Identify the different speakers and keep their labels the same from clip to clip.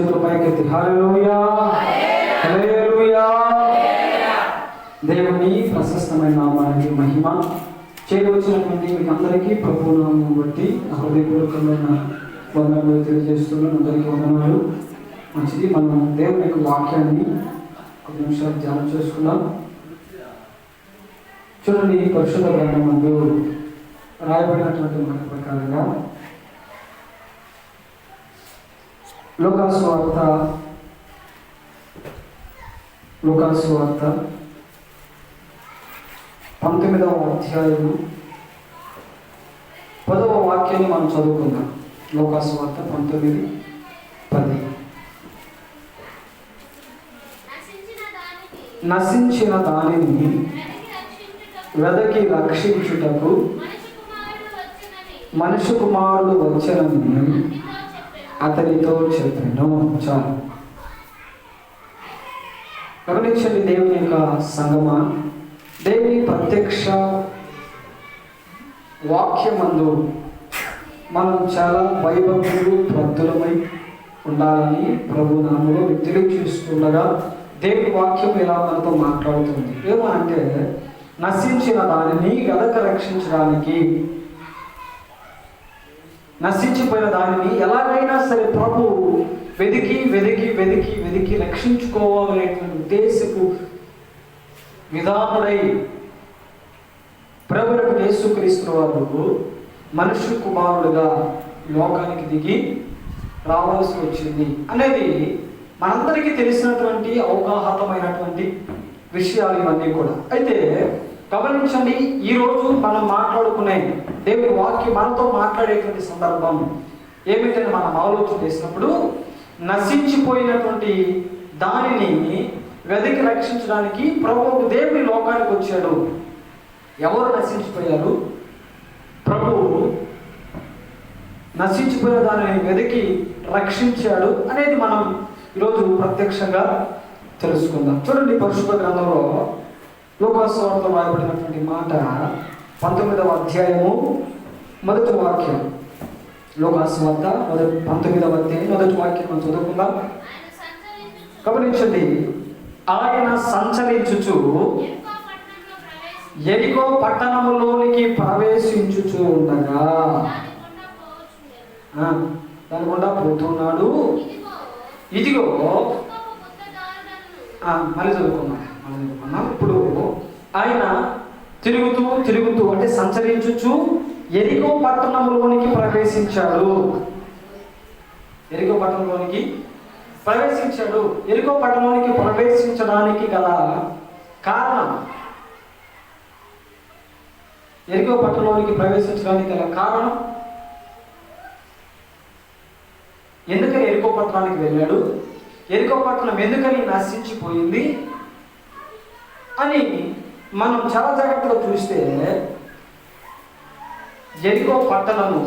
Speaker 1: చేతుల పైకెత్తి హల్లెలూయా హల్లెలూయా. దేవుని ప్రశస్తమైన నామానికి మహిమ. చేయవచ్చినటువంటి మీకు అందరికీ ప్రభు నామం బట్టి హృదయపూర్వకమైన వందనాలు తెలియజేస్తున్నాను. అందరికీ వందనాలు. మంచిది, మనం దేవుని యొక్క వాక్యాన్ని కొద్ది నిమిషాలు ధ్యానం చేసుకున్నాం. చూడండి, పరిశుద్ధ గ్రంథమందు రాయబడినటువంటి మాట ప్రకారంగా లూకాసు వార్త 19వ అధ్యాయము 10వ వాక్యాన్ని మనం చదువుకుందాం. లూకాసు వార్త 19:10. నశించిన దానిని వెదకి రక్షించుటకు మనుష్య కుమారుడు వచ్చెనని అతనితో చెప్పాను. చాలు. గమనించండి దేవుని యొక్క సంగమా, దేవుని ప్రత్యక్ష వాక్యమందు మనం చాలా భయభక్తులు భక్తులమై ఉండాలని ప్రభు నామములో తెలియజేస్తుండగా దేవుని వాక్యం ఇలా మనతో మాట్లాడుతుంది. ఏమంటే, నశించిన దానిని వెదక రక్షించడానికి, నశించిపోయిన దానిని ఎలాగైనా సరే ప్రభు వెదికి వెదికి వెదికి వెదికి రక్షించుకోవాలనేటువంటి ఉద్దేశపు విధానుడై ప్రభువుకు యేసుక్రీస్తు వారు మనుష్య కుమారుడుగా లోకానికి దిగి రావాల్సి వచ్చింది అనేది మనందరికీ తెలిసినటువంటి అవగాహనమైనటువంటి విషయాలు ఇవన్నీ కూడా. అయితే గమనించండి, ఈరోజు మనం మాట్లాడుకునే దేవుని వాక్యం మనతో మాట్లాడేటువంటి సందర్భం ఏమిటని మనం ఆలోచన చేసినప్పుడు, నశించిపోయినటువంటి దానిని వెతికి రక్షించడానికి ప్రభువు దేవుని లోకానికి వచ్చాడు. ఎవరు నశించిపోయారు? ప్రభువు నశించిపోయిన దానిని వెతికి రక్షించాడు అనేది మనం ఈరోజు ప్రత్యక్షంగా తెలుసుకుందాం. చూడండి, పరిశుద్ధ గ్రంథంలో లూకాసు వార్తలో రాయబడినటువంటి మాట 19వ అధ్యాయము 1వ వాక్యం. లూకాసు వార్త 19వ అధ్యాయం 1వ వాక్యం మనం చదువుకుందాం. గమనించండి, ఆయన సంచరించుచు యెరికో పట్టణములోనికి ప్రవేశించుచు ఉండగా దాని గుండా పోతున్నాడు. ఇదిగో మళ్ళీ చదువుకున్నాం. ఇప్పుడు ఆయన తిరుగుతూ అంటే సంచరించుచు యెరికో పట్టణంలోనికి ప్రవేశించాడు. యెరికో పట్టణంలోనికి ప్రవేశించడానికి గల కారణం, యెరికో పట్టణంలోనికి ప్రవేశించడానికి గల కారణం, ఎందుకని యెరికో పట్టణానికి వెళ్ళాడు, యెరికో పట్టణం ఎందుకని నశించిపోయింది అని మనం చాలా జాగ్రత్తగా చూస్తే, యెరికో పట్టణము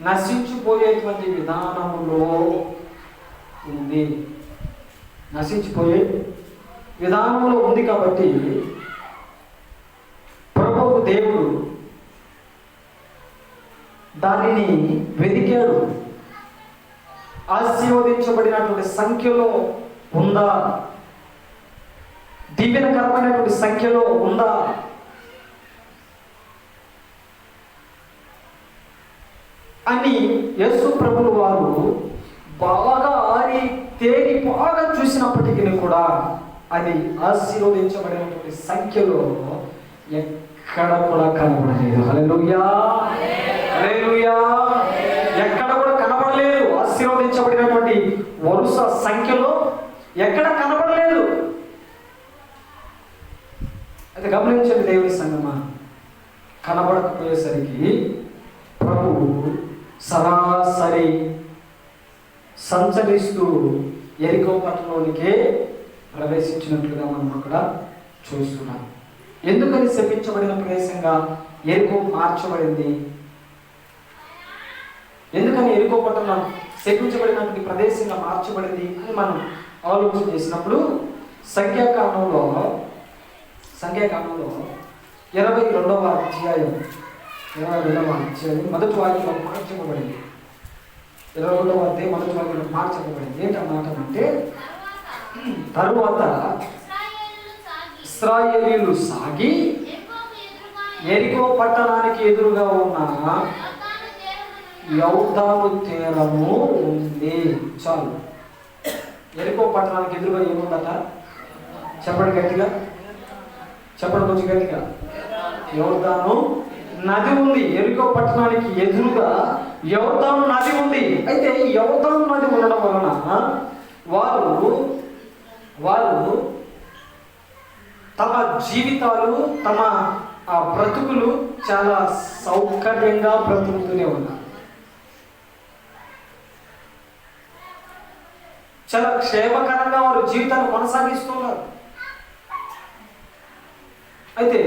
Speaker 1: నశించిపోయేటువంటి విధానములో ఉంది. నశించిపోయే విధానంలో ఉంది కాబట్టి ప్రభువు దేవుడు దానిని వెతికాడు. ఆశీర్వదించబడినటువంటి సంఖ్యలో ఉందా, దీవెనకరమైనటువంటి సంఖ్యలో ఉందా, అని యేసు ప్రభువు వారు బాగా తేరి బాగా చూసినప్పటికీ కూడా అది ఆశీర్వదించబడినటువంటి సంఖ్యలో ఎక్కడ కూడా కనబడలేదు. హల్లెలూయా హల్లెలూయా. ఎక్కడ కూడా కనబడలేదు. ఆశీర్వదించబడినటువంటి వరుస సంఖ్యలో ఎక్కడ కనబడలేదు. అయితే గమనించండి దేవుని సంగమా, కనబడకపోయేసరికి ప్రభువు సరాసరి సంచరిస్తూ యెరికో పట్టణంలోనికే ప్రవేశించినట్లుగా మనం అక్కడ చూస్తున్నాం. ఎందుకని శపించబడిన ప్రదేశంగా యెరికో మార్చబడింది? ఎందుకని యెరికో పట్టణం శపించబడినటువంటి ప్రదేశంగా మార్చబడింది అని మనం ఆలోచన చేసినప్పుడు, సంఖ్యాకాండంలో 22వ అధ్యాయం మొదటి వాక్యం మార్చబడింది. 21వ అధ్యాయం మొదటి వాక్యంలో మాట చెప్పబడింది. ఏంటి ఆ మాట అంటే, తరువాత ఇశ్రాయేలీయులు సాగి యెరికో పట్టణానికి ఎదురుగా ఉన్న యొర్దాను తీరము ఉంది. చాలు. యెరికో పట్టణానికి ఎదురుగా ఏముందట? చెప్పండి గట్టిగా, చెప్పండి కొంచెం గట్టిగా. యొర్దాను నది ఉంది. యెరికో పట్టణానికి ఎదురుగా యొర్దాను నది ఉంది. అయితే ఈ యొర్దాను నది ఉండడం వలన వారు తమ జీవితాలు, తమ బ్రతుకులు చాలా సౌకర్యంగా బ్రతుకుతూనే ఉన్నారు. చాలా క్షేమకరంగా వారు జీవితాన్ని కొనసాగిస్తున్నారు. అయితే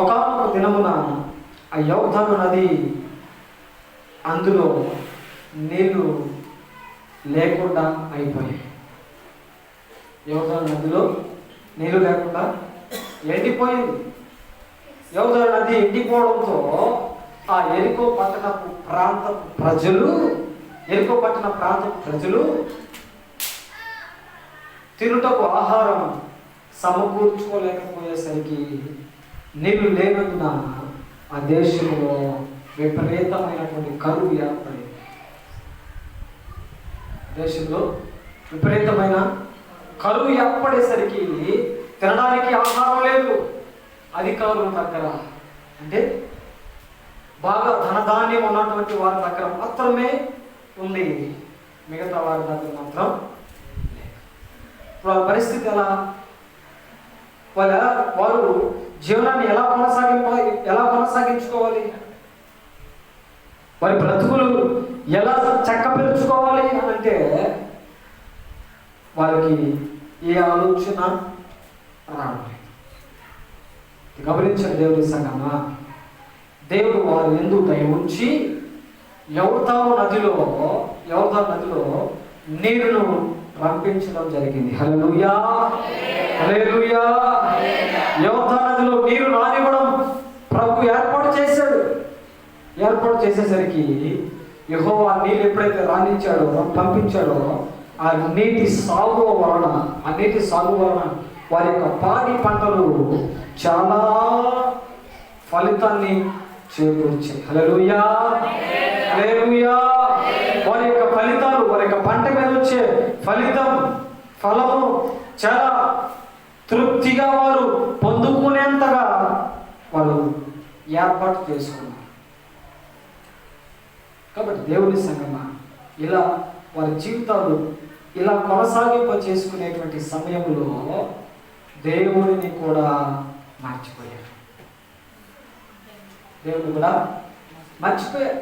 Speaker 1: ఒకానొక దినమున ఆ యొర్దాను నది అందులో నీళ్లు లేకుండా అయిపోయాయి. యొర్దాను నదిలో నీళ్లు లేకుండా ఎండిపోయింది. యొర్దాను నది ఎండిపోవడంతో ఆ యెరికో పట్టణ ప్రాంత ప్రజలు తినుటకు ఆహారం సమకూర్చుకోలేకపోయేసరికి నీళ్లు లేనందున ఆ దేశంలో విపరీతమైనటువంటి కరువు ఏర్పడింది. దేశంలో విపరీతమైన కరువు ఏర్పడేసరికి తినడానికి ఆహారం లేదు. అధికారుల దగ్గర, అంటే బాగా ధనధాన్యం ఉన్నటువంటి వారి దగ్గర మాత్రమే ఉంది, మిగతా వారి దగ్గర మాత్రం లేదు. ఇప్పుడు ఆ పరిస్థితి ఎలా? వారు జీవనాన్ని ఎలా కొనసాగించుకోవాలి? వారి బ్రతుకులు ఎలా చక్కపరుచుకోవాలి అని అంటే వారికి ఏ ఆలోచన రావట్లేదు. గమనించండి దేవుని సంగమా, దేవుడు వారు యందు దయ ఉంచి యొర్దాను నదిలో నీరును పంపించడం జరిగింది. హల్లెలూయా, హల్లెలూయా. యొర్దాను నదిలో నీరు రానివ్వడం ప్రభు ఏర్పాటు చేసేసరికి యెహోవా నీళ్ళు ఎప్పుడైతే రానిచ్చాడో, పంపించాడో, ఆ నీటి సాగు వలన వారి యొక్క పాడి పంటలు చాలా ఫలితాన్ని చేకూర్చాయి. హల్లెలూయా, హల్లెలూయా. వారి యొక్క ఫలితాలు, వారి యొక్క పంట మీద వచ్చే ఫలము చాలా తృప్తిగా వారు పొందుకునేంతగా వారు ఏర్పాటు చేసుకున్నారు. కాబట్టి దేవుని సంగమా, ఇలా వారి జీవితాలు ఇలా కొనసాగింప చేసుకునేటువంటి సమయంలో దేవుడిని కూడా మర్చిపోయారు.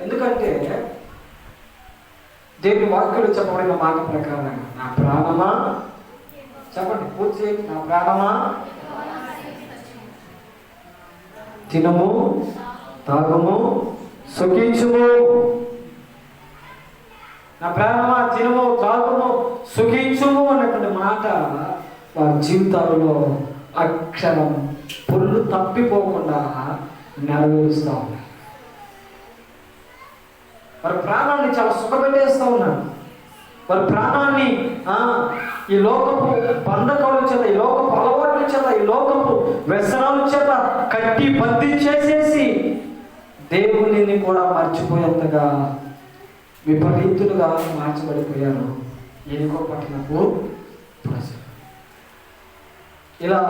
Speaker 1: ఎందుకంటే దేవుని వాక్యులు చెప్పబడిన మాట ప్రకారంగా, నా ప్రాణమా, చెప్పండి పూర్తి చేయండి, నా ప్రాణమా తినము, తాగము, సుఖించుము. నా ప్రాణమా తినము, తాగుము, సుఖించుము అన్నటువంటి మాట వారి జీవితాలలో అక్షరం పొల్లు తప్పిపోకుండా నెరవేరుస్తూ ఉన్నారు. వారి ప్రాణాన్ని చాలా సుఖపెట్టేస్తూ ఉన్నారు. వారి ప్రాణాన్ని ఈ లోకపు బంధకాల చేత, ఈ లోకపు అలవాట్ల చేత, ఈ లోకపు వ్యసనాల చేత కట్టి బంధించేసేసి దేవుని కూడా మర్చిపోయేంతగా విపరీతులుగా మార్చబడిపోయారు యెరికో పట్టణపు ప్రజలు. ఇలా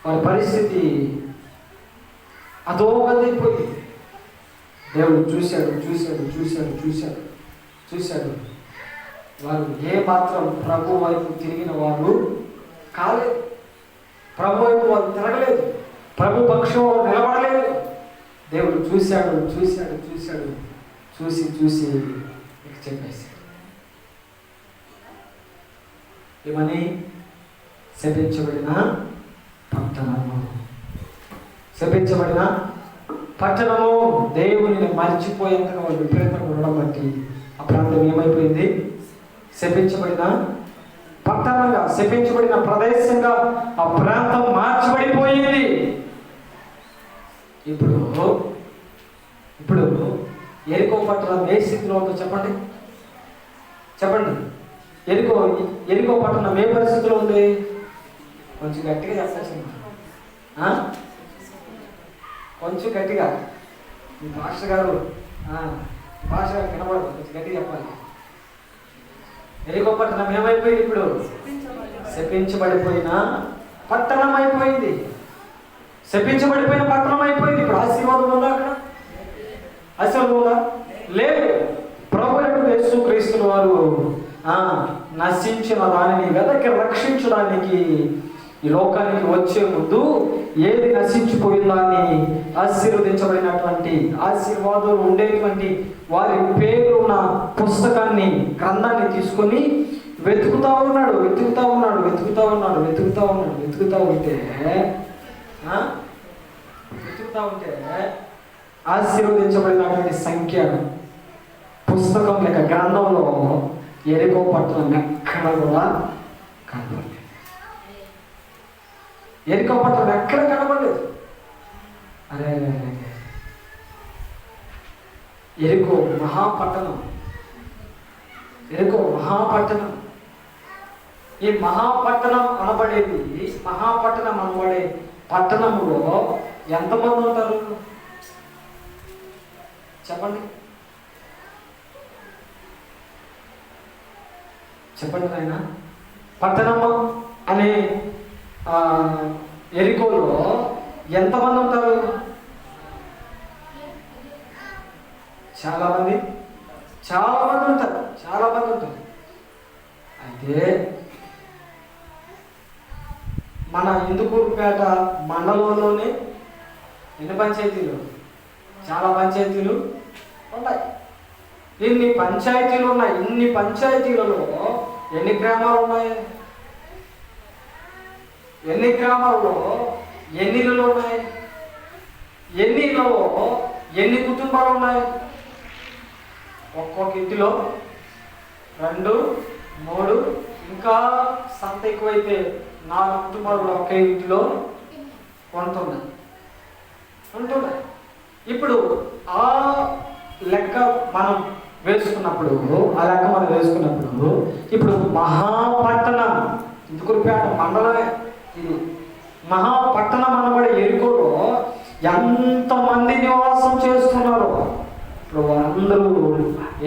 Speaker 1: వారి పరిస్థితి అధోగతిపోయింది. దేవుడు చూశాడు. వారు ఏ మాత్రం ప్రభు వైపు తిరిగిన వారు కాలేదు. ప్రభు వైపు వారు తిరగలేదు. ప్రభు పక్షం నిలబడలేదు. దేవుడు చూశాడు. చూసి చెప్పేశాడు. ఏమని? శపించబడిన పట్టణము దేవుని మర్చిపోయేంతగా వాళ్ళు విపరీతంగా ఉండడం బట్టి ఆ ప్రాంతం ఏమైపోయింది? శపించబడిన పట్టణంగా, శపించబడిన ప్రదేశంగా ఆ ప్రాంతం మార్చబడిపోయింది. ఇప్పుడు యెరికో పట్టణం ఏ స్థితిలో ఉందో చెప్పండి. చెప్పండి. ఎరికో ఎరికో పట్టణం ఏ పరిస్థితిలో ఉంది? కొంచెం గట్టిగా చెప్పచ్చు. కొంచెం గట్టిగా. మీ మాస్టర్ గారు కనబడదు, కొంచెం గట్టిగా చెప్పాలి. ఎరికో పట్టణం ఏమైపోయింది? ఇప్పుడు శపించబడిపోయిన పట్టణం అయిపోయింది. శపించబడిపోయిన పట్టణం అయిపోయింది. ఇప్పుడు ఆశీర్వాదం ఉందా అక్కడ? ఆశీర్వాదం ఉందా? లేదు. ప్రభువు యేసుక్రీస్తు వారు నశించిన దానిని వెదకి రక్షించడానికి ఈ లోకానికి వచ్చే ముందు ఏది నశించిపోయిందాన్ని ఆశీర్వదించబడినటువంటి ఆశీర్వాదాలు ఉండేటువంటి వారి పేరున్న పుస్తకాన్ని, గ్రంథాన్ని తీసుకొని వెతుకుతా ఉన్నాడు. ఉంటే ఆశీర్వదించబడినటువంటి సంఖ్య పుస్తకం లేక గ్రంథంలో ఎరికో పట్టణం ఎక్కడ కూడా కనబడలేదు. ఎరికో పట్టణం ఎక్కడ కనబడలేదు. అరే ఎరికో మహాపట్టణం. ఈ మహాపట్టణం అనబడే పట్టణంలో ఎంతమంది ఉంటారు చెప్పండి నాయన. పట్టణము అనే ఎరికోలో ఎంతమంది ఉంటారు? చాలా మంది ఉంటారు. అయితే మన ఇందుకూరుపేట మండలంలోనే ఎన్ని పంచాయతీలు? చాలా పంచాయతీలు ఉన్నాయి. ఇన్ని పంచాయతీలలో ఎన్ని గ్రామాలు ఉన్నాయి? ఎన్ని గ్రామాల్లో ఎన్ని ఇళ్ళు ఉన్నాయి? ఎన్ని ఇళ్ళలో ఎన్ని కుటుంబాలు ఉన్నాయి? ఒక్కొక్క ఇంటిలో 2, 3, ఇంకా సంత ఎక్కువైతే 4 కుటుంబాలు కూడా ఒకే ఇంటిలో ఉంటున్నాయి. ఇప్పుడు ఆ లెక్క మనం వేసుకున్నప్పుడు ఇప్పుడు మహాపట్టణం ఇందుకూరుపేట మండలమే ఇది. మహాపట్టణం అనబడే ఎరికోలో ఎంతమంది నివాసం చేస్తున్నారు? ఇప్పుడు వాళ్ళందరూ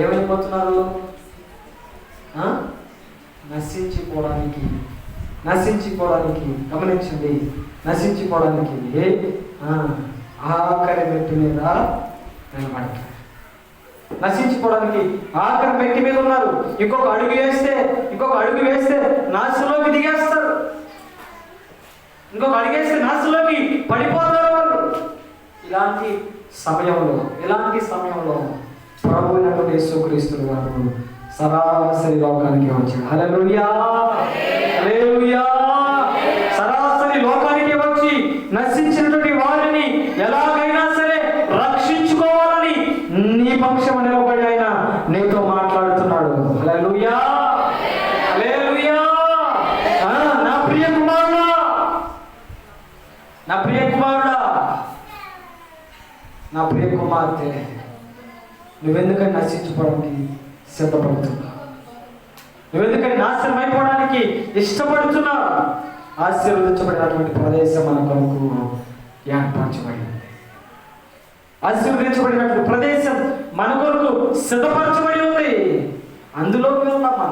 Speaker 1: ఏమైపోతున్నారు? నశించిపోవడానికి గమనించండి. నశించిపోవడానికి ఆఖరి మెట్టు మీద నిలబడతారు. నశించిపోవడానికి ఆఖరి మెట్టి మీద ఉన్నారు. ఇంకొక అడుగు వేస్తే నాశనంలోకి దిగేస్తారు. ఇంకొక అడుగు వేస్తే నాశనంలోకి పడిపోతారు వాళ్ళు. ఇలాంటి సమయంలో ప్రభు అయినటువంటి యేసుక్రీస్తు వారు సరాసరి లోకానికి వచ్చాడు. హల్లెలూయా. సరాసరి లోకానికి వచ్చి నశించినటువంటి వారిని ఎలాగైనా సరే రక్షించుకోవాలని నీ పక్షం నిలబడి ఆయన నీతో మాట్లాడుతున్నాడు. హల్లెలూయా. నా ప్రియ కుమారుడా, నా ప్రియ కుమార్తె, నువ్వెందుకని నశించుకోవడానికి సిద్ధపడుతున్నావు? నువ్వెందుకని నాశనం అయిపోవడానికి ఇష్టపడుతున్నావు? ఆశీర్వదించబడినటువంటి ప్రదేశం మన కొరకు ఏర్పరచబడింది. ఆశీర్వదించబడినటువంటి ప్రదేశం మన కొరకు సిద్ధపరచబడి ఉంది. అందులోకి వెళ్దామా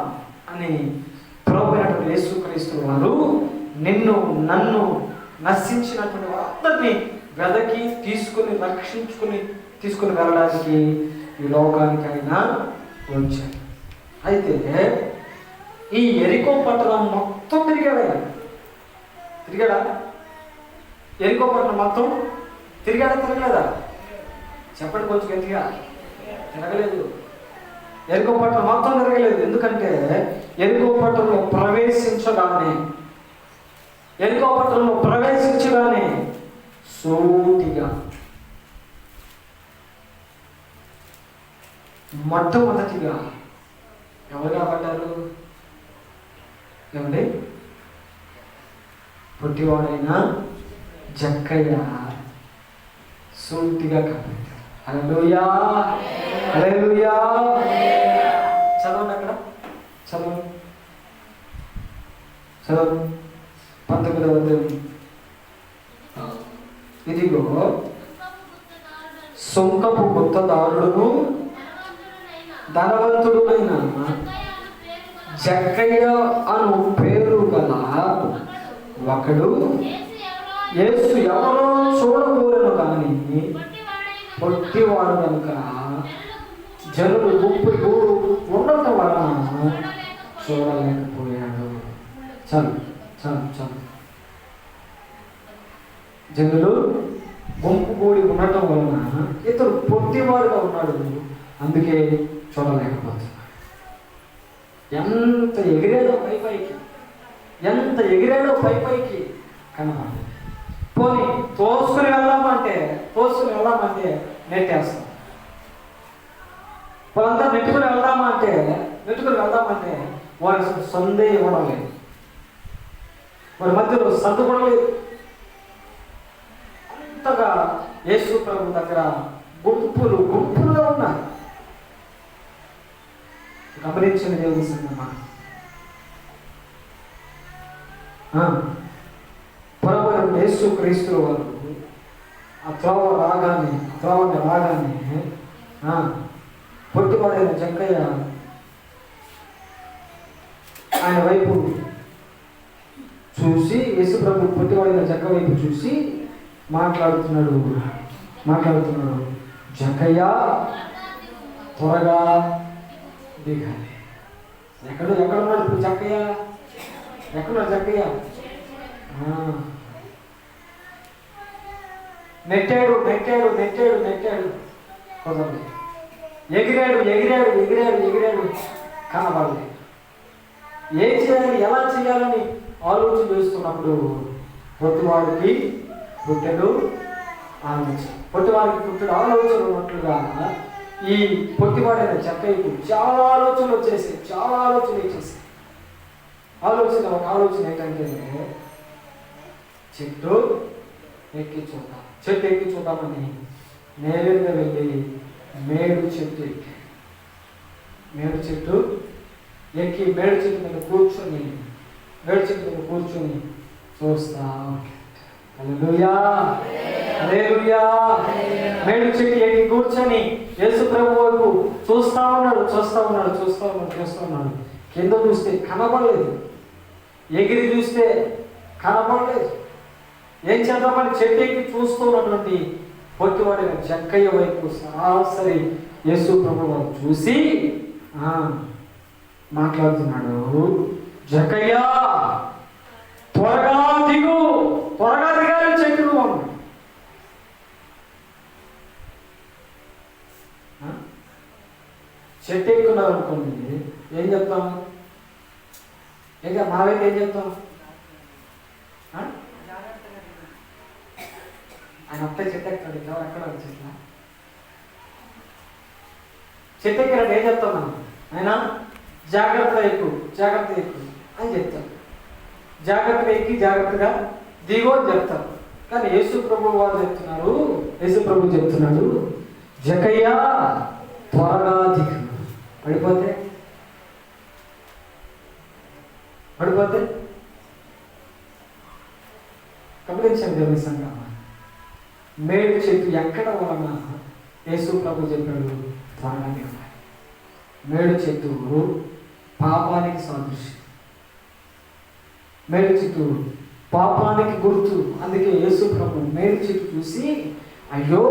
Speaker 1: అని ప్రభువైనటువంటి యేసుక్రీస్తు వారు నన్ను నశించినటువంటి వారందరినీ వెదకి తీసుకుని వెళ్ళడానికి ఈ లోకానికి అయినా వచ్చాడు. అయితే ఈ ఎరికో పట్టణం మొత్తం తిరిగాడా? ఎరికో పట్టణం మొత్తం తిరగలేదా? చెప్పండి కొంచెం గట్టిగా. తిరగలేదు. ఎరికో పట్టణం మొత్తం తిరగలేదు. ఎందుకంటే ఎరికో పట్టణంలో ప్రవేశించగానే సూటిగా మొట్టమొదటిగా ఎవరు కాబట్టారు? ఏమండి? పుట్టివాడైన జక్కయ్య సూటిగా కాబట్టారు. హల్లెలూయా. చదవండి అక్కడ. చదువు చదువు 19వ అధ్యాయం. ఇదిగో సుంకపు గుత్తదారుడును ధనవంతుడునైన జక్కయ్య అను పేరు గల ఒకడు యేసు ఎవరో చూడకూడను కానీ పొట్టివాడు కనుక జనులు గుంపు ఉండటం వలన చూడలేకపోయాడు. చాలు చాలు చాలు. జనులు గుంపు కూడి ఉండటం వలన ఇతడు పొట్టివాడుగా ఉన్నాడు, అందుకే చూడలేకపోతున్నాడు. ఎంత ఎగిరాడో పైకి, ఎంత ఎగిరాడో పైకి కనపడదు. పోనీ తోసుకుని వెళ్దామంటే నెట్టేస్తాం. వాళ్ళంతా నెట్టుకుని వెళ్దామంటే వారికి సందే ఇవ్వడం లేదు, వారి మధ్యలో సందు కూడా లేదు. అంతగా యేసు ప్రభు దగ్గర గుంపులుగా ఉన్నారు. గమనించిన దేవుని సంగమా, ప్రభు యేసు క్రీస్తు వారు ఆ త్రోవని రాగానే పొట్టివాడైన జక్కయ్య ఆయన వైపు చూసి, యేసు ప్రభు పొట్టివాడైన జక్క వైపు చూసి మాట్లాడుతున్నాడు. జక్కయ్య త్వరగా దిగాలి. ఎక్కడున్నాడు ఇప్పుడు జక్కయ్య? ఎక్కడున్నాడు జక్కయ్య? నెట్టాడు కుదరదు. ఎగిరాడు కనబడలేదు. ఏం చేయాలి, ఎలా చేయాలని ఆలోచన చేస్తున్నప్పుడు పొట్టివాడికి పుట్టెడు ఆలోచన ఉన్నట్లుగా ఈ పొట్టివాడైన జక్కయ్యకు చాలా ఆలోచనలు వచ్చేసాయి. ఒక ఆలోచన ఏంటంటే చెట్టు ఎక్కి చూద్దామని నేరుగా వెళ్ళి మేడు చెట్టు ఎక్కి మేడు చెట్టు మీద కూర్చొని చూస్తా. హల్లెలూయా. మేడు చెట్టు ఎక్కి కూర్చొని యేసు ప్రభు వైపు చూస్తా ఉన్నాడు. కింద చూస్తే కనబడలేదు, ఎగిరి చూస్తే కనబడలేదు. ఏం చేద్దామని చెట్టు ఎక్కి చూస్తున్నటువంటి పొట్టివాడైన జక్కయ్య వైపు సరాసరి యేసు ప్రభు వారు చూసి మాట్లాడుతున్నాడు. జక్కయ్య త్వరగా దిగాలి చెట్టును. చెట్టు ఎక్కున్నారు అనుకోండి, ఏం చెప్తాం? మావైతే ఏం చెప్తాం? ఆయన అప్పుడే చెట్టు ఎక్కడ చెట్టు ఎక్కినట్టు ఏం చెప్తాం మనం? ఆయన జాగ్రత్త ఎక్కువ అని చెప్తాం. జాగ్రత్తగా ఎక్కి జాగ్రత్తగా దిగో అని చెప్తాం. కానీ యేసు ప్రభు చెప్తున్నాడు జక్కయ్య త్వరగా దిగు. పడిపోతే గమనించండి దేవుని సంగమా, మేడు చెట్టు ఎక్కడ వలన యేసు ప్రభు చెప్పాడు త్వరగా దిగాలి. మేడు చెట్టు పాపానికి సాదృశ్యం, మేడు చెట్టు పాపానికి గుర్తు. అందుకే యేసు ప్రభు మేడు చెట్టు చూసి అయ్యో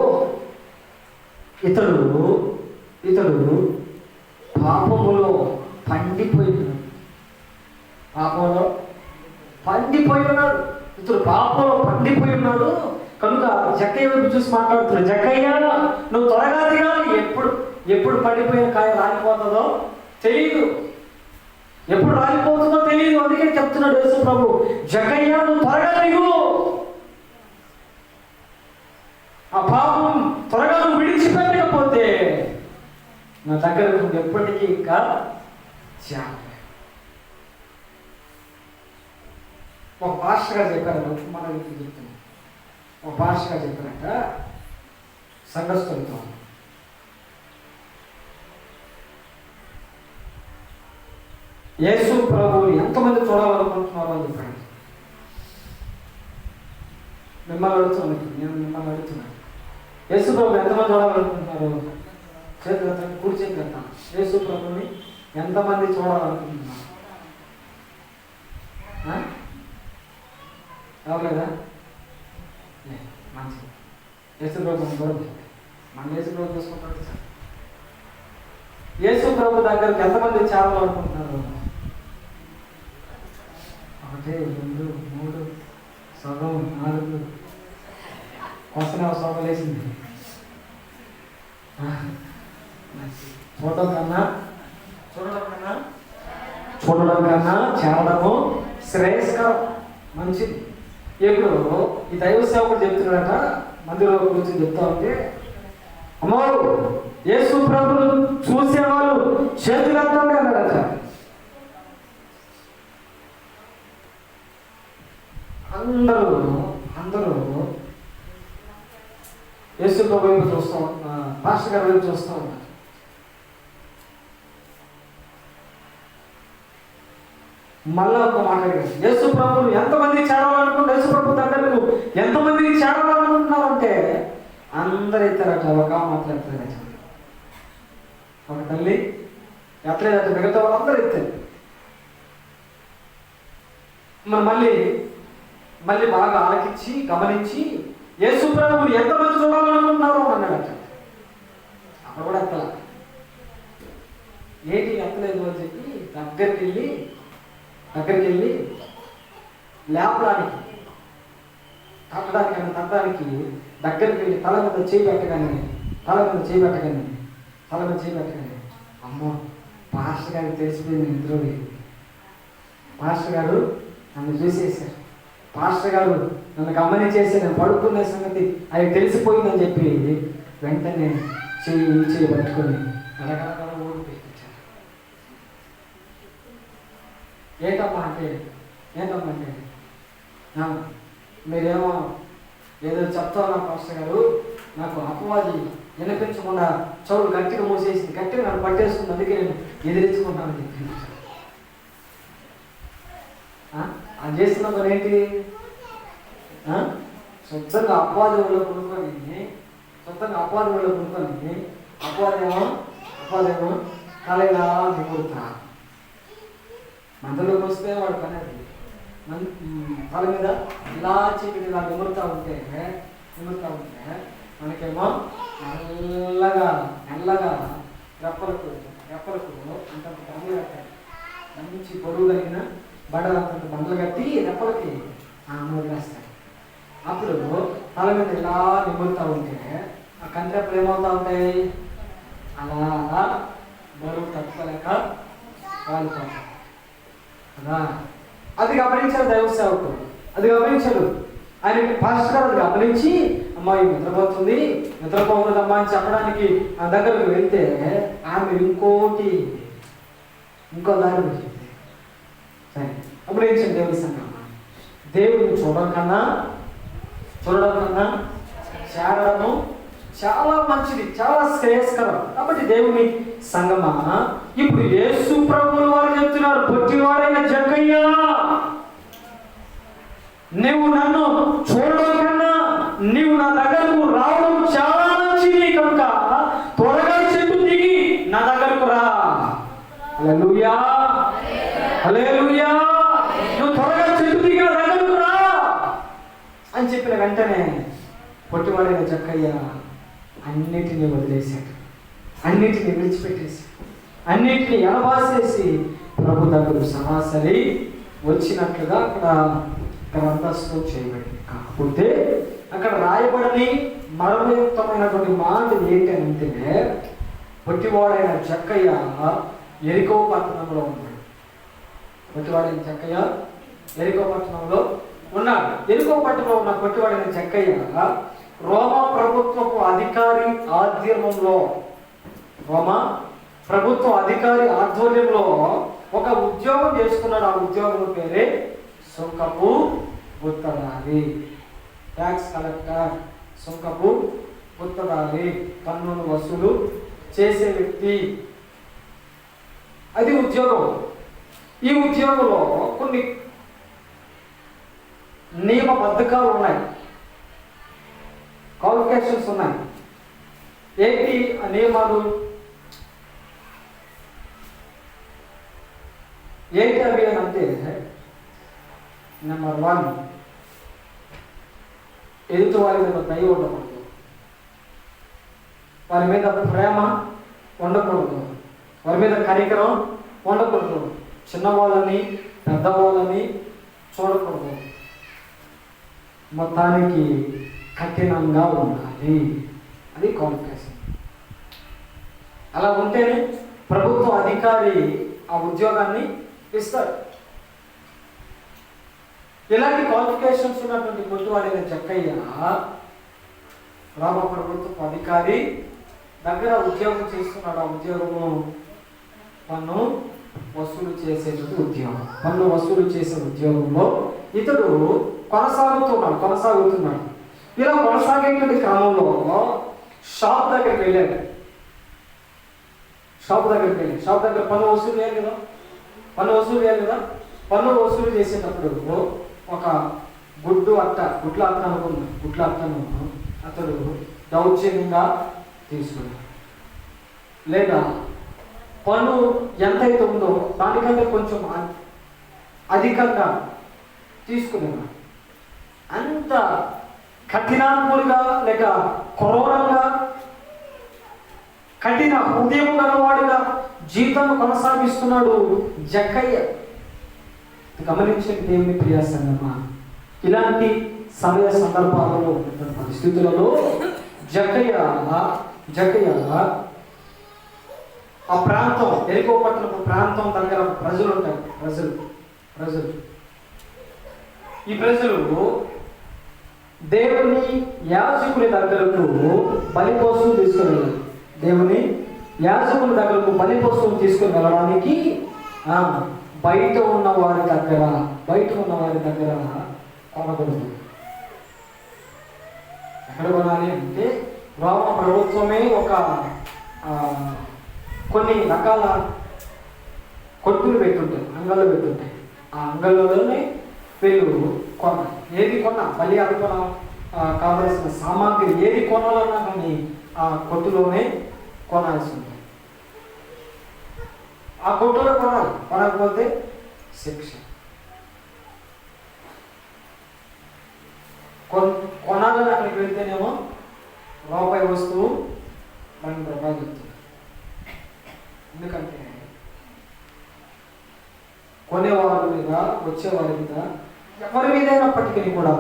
Speaker 1: ఇతడు పాపములో పండిపోయి ఉన్నాడు. ఇతడు పాపంలో పండిపోయి ఉన్నాడు. కనుక జక్కయ్య వైపు చూసి మాట్లాడుతున్నాడు. జక్కయ్య నువ్వు త్వరగా దిగాలి. ఎప్పుడు పండిపోయిన కాయ రాలిపోతుందో తెలియదు, అందుకే చెప్తున్నాడు యేసు ప్రభు, జక్కయ్య నువ్వు త్వరగా దిగు. ఆ పాపం త్వరగా నువ్వు విడిచిపెట్టకపోతే నా దగ్గర నువ్వు ఎప్పటికీ ఇంకా ఒక భాషగా చెప్పారు. మన చెప్తున్నాను, ఒక భాషగా చెప్పారట సంఘస్థులతో, యేసు ప్రభువుని ఎంతమంది చూడాలనుకుంటున్నారు అని చెప్పండి. మిమ్మల్ని అడుగుతున్నాను, నేను మిమ్మల్ని అడుగుతున్నాను. యేసు ప్రభుని ఎంతమంది చూడాలనుకుంటున్నారు? చేతులు ఎత్తండి, కూడి చేతులు ఎత్తాను. యేసు ప్రభుని ఎంతమంది చూడాలనుకుంటున్నారు? ఎవరులేదా? మంచిది. యేసు ప్రభుని చూడండి. మన యేసు ప్రభు చూసుకుంటాడు సార్. యేసు ప్రభు దగ్గరికి ఎంతమంది చేరాలనుకుంటున్నారు? 1, 2, 3, సగం 4 వస్తనే సగం లేచింది. చూడడం కన్నా చేరడము శ్రేయస్కరం, మంచిది. ఇప్పుడు ఈ దైవ సేవకుడు చెప్తున్నాడట, మందిరం గురించి చెప్తా ఉంటే, అమ్మవారు యేసు ప్రభును చూసేవాళ్ళు చేతులెత్తండి అన్నాడట. అందరూ యేసు ప్రభు వైపు చూస్తూ పాస్టర్ గారి వైపు చూస్తూ ఉన్నారు. మళ్ళా ఒక మాట అడిగారు, యేసు ప్రభును ఎంతమంది చేరాలనుకుంటున్నారు? యేసు ప్రభు దగ్గరకు ఎంతమంది చేరాలనుకుంటున్నారు అంటే అందరూ ఎత్తారట, ఒక మాత్రం ఎత్తలేదట. ఒక తల్లి ఎత్తలేదట, మిగతా వాళ్ళందరూ ఎత్తారు. మళ్ళీ బాగా ఆలకించి గమనించి యేసు ప్రభువుని ఎంతమంది చూడాలనుకుంటున్నారు అన్నాడట. అప్పుడు కూడా ఎత్తల. ఏంటి ఎత్తలేదు అని చెప్పి దగ్గరికి వెళ్ళి లేపడానికి తగ్గడానికి దగ్గరికి వెళ్ళి తల మీద చేయి పెట్టగానే అమ్మో పాస్టర్ గారికి తెలిసిపోయింది, నిద్ర. పాస్టర్ గారు నన్ను చూసేశారు, పాస్టర్ గారు నన్ను గమనించేసి నేను పడుకునే సంగతి అది తెలిసిపోయిందని చెప్పి వెంటనే చేయి పట్టుకొని అడగడగడ ఓడిపోయించారు. ఏంటమ్మా అంటే మీరేమో ఏదో చెప్తాను పాస్టర్ గారు, నాకు అపవాది వినిపించకుండా చెవులు గట్టిగా మూసేసి గట్టిగా నన్ను పట్టేసుకుంది, అందుకే నేను ఎదిరించుకుంటానని చెప్పి. అది చేస్తున్న పని ఏంటి? సొంతంగా అపవాది వాళ్ళు కొనుక్కొని అపవాదేమో కాలేలా దిగుతా. మందులోకి వస్తే వాడు పని అది తల మీద ఇలా చీకటి ఇలా నిమురుతా ఉంటే మనకేమో నల్లగా రెప్పలకు అంత బండ్లు కట్టాలి. మంచి పొరుగు కలిగిన బడలంత బండ్లు కట్టి రెప్పలకి వదిలేస్తాయి. అప్పుడు తల మీద ఇలా నిమురుతా ఉంటే ఆ కంట్రెప్పలు ఏమవుతా ఉంటాయి? అలా బరువు తట్టుకోలేక కాలిపోతాయి కదా. అది గమనించారు దైవ సేవకుడు, అది గమనించాడు. ఆయన పాస్టర్ గారు అది గమనించి, అమ్మాయి నిద్రపోతుంది, నిద్రపోకూడదమ్మా అని చెప్పడానికి ఆ దగ్గరకు వెళ్తే ఆమె ఇంకో దారి వచ్చింది. సరే, అప్పుడు ఏం చేయండి? దేవుని సంగమ, దేవుడిని చూడడం కన్నా చేరడము చాలా మంచిది, చాలా శ్రేయస్కరం. కాబట్టి దేవుని సంగమా, ఇప్పుడు యేసు ప్రభువుల వారు చెప్తున్నారు, పొట్టివాడైన జక్కయ్య, నువ్వు నన్ను చూడడం కన్నా నీవు నా దగ్గరకు రావడం చాలా మంచిది. కనుక త్వరగా చెట్టు దిగి నా దగ్గరకు రా. హల్లెలూయా, హల్లెలూయా. నువ్వు త్వరగా చెట్టు దిగి నా దగ్గరకు రా అని చెప్పిన వెంటనే పొట్టివాడైన జక్కయ్య అన్నిటినీ వదిలేశాడు, అన్నిటినీ విడిచిపెట్టేసి, అన్నిటినీ ఎడబాసేసి ప్రభు దగ్గరకు సరాసరి వచ్చినట్లుగా అక్కడ గ్రంథస్థం చేయబడింది. కాకపోతే అక్కడ రాయబడని మరణయుక్తమైనటువంటి మాట ఏంటి అంటే, పొట్టివాడైన జక్కయ్య యెరికో పట్టణంలో ఉన్నాడు. పొట్టివాడైన జక్కయ్య యెరికో పట్టణంలో ఉన్నాడు. యెరికో పట్టణంలో ఉన్న పొట్టివాడైన జక్కయ్య రోమా ప్రభుత్వపు అధికారి ఆధ్వర్యంలో ఒక ఉద్యోగం చేసుకున్నాడు. ఆ ఉద్యోగం పేరే సుంకపు గుత్తదారి, ట్యాక్స్ కలెక్టర్. సుంకపు గుత్తదారి, పన్నును వసూలు చేసే వ్యక్తి, అది ఉద్యోగం. ఈ ఉద్యోగంలో కొన్ని నియమ పద్ధకాలు ఉన్నాయి, క్వాలిఫికేషన్స్ ఉన్నాయి. ఏంటి ఆ నియమాలు? ఏంటి అవి అని అంటే, నెంబర్ 1, ఎదుటి వారి మీద దయ ఉండకూడదు, వారి మీద ప్రేమ ఉండకూడదు, వారి మీద కనికరం ఉండకూడదు, చిన్నవాళ్ళని పెద్దవాళ్ళని చూడకూడదు, మొత్తానికి కఠినంగా ఉండాలి. అది క్వాలిఫికేషన్. అలా ఉంటేనే ప్రభుత్వ అధికారి ఆ ఉద్యోగాన్ని ఇస్తాడు. ఇలాంటి క్వాలిఫికేషన్స్ ఉన్నటువంటి పొద్దువాడైన జక్కయ్య రామ ప్రభుత్వ అధికారి దగ్గర ఉద్యోగం చేస్తున్నాడు. ఆ ఉద్యోగము పన్ను వసూలు చేసేటువంటి ఉద్యోగం. పన్ను వసూలు చేసే ఉద్యోగంలో ఇతడు కొనసాగుతున్నాడు. ఇలా కొనసాగేటువంటి క్రమంలో షాప్ దగ్గరికి వెళ్ళాడు. షాప్ దగ్గర పన్ను వసూలు చేయాలి కదా. పన్ను వసూలు చేసేటప్పుడు ఒక గుడ్ల అట్టను అతడు దౌర్జన్యంగా తీసుకున్నాడు. లేదా పన్ను ఎంతైతే ఉందో దానికంటే కొంచెం అధికంగా తీసుకున్నాడు. అంత కఠినాత్ముడిగా లేక క్రూరంగా కఠిన హృదయం గలవాడిగా జీవితం కొనసాగిస్తున్నాడు జక్కయ్య. గమనించండి దేవుని ప్రియ సంగమా, ఇలాంటి సమయ సందర్భాలలో పరిస్థితులలో జక్కయ్య ఆ ప్రాంతం, ఎరికో పట్టణపు ప్రాంతం దగ్గర ప్రజలు ఉంటారు. ప్రజలు ఈ ప్రజలు దేవుని యాజకుని దగ్గరకు బలిపోసం తీసుకుని వెళ్ళారు. దేవుని యాజకుని దగ్గరకు బలిపోసం తీసుకుని వెళ్ళడానికి బయట ఉన్న వారి దగ్గర కొనకూడదు. ఎక్కడ కొనాలి అంటే రోమ ప్రభుత్వమే ఒక కొన్ని రకాల కొట్టులు పెట్టుంటాయి, అంగళ్ళు పెట్టుంటాయి. ఆ అంగళ్ళలోనే వీళ్ళు ఏది కొన్నా బలి అర్పణ కావలసిన సామాగ్రి ఏది కొనాలన్నా కానీ ఆ కొట్టులోనే కొనాల్సి ఉంటుంది. ఆ కొట్టులో కొనకపోతే శిక్ష. కొనాలని అక్కడికి వెళ్తేనేమో రూపాయి వస్తువు 2 రూపాయలు చెప్తుంది. ఎందుకంటే కొనేవారి మీద వచ్చేవారి మీద ఎవరి మీదైనప్పటికీ కూడా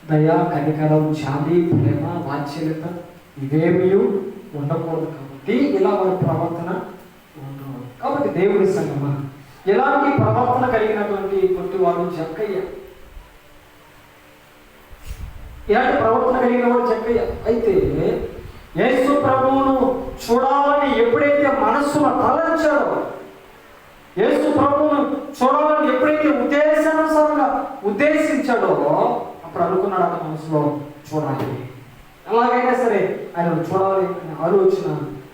Speaker 1: దయ, కనికరం, జాలి, ప్రేమ, వాత్సల్యత ఇవేమీ ఉండకూడదు. కాబట్టి ఇలా వారి ప్రవర్తన ఉండకూడదు. కాబట్టి దేవుడి సంగమా, ఎలాంటి ప్రవర్తన కలిగినటువంటి పొట్టివాడు జక్కయ్య. ఇలాంటి ప్రవర్తన కలిగిన వాడు జక్కయ్య. అయితే యేసు ప్రభువును చూడాలని ఎప్పుడైతే మనస్సును తలంచాడో, యేసు ప్రభువును చూడాలని ఎప్పుడైతే ఉద్దేశానుసారంగా ఉద్దేశించాడో అప్పుడు అనుకున్నాడు అతని మనసులో చూడాలి, ఎలాగైనా సరే ఆయన చూడాలి అనే ఆలోచన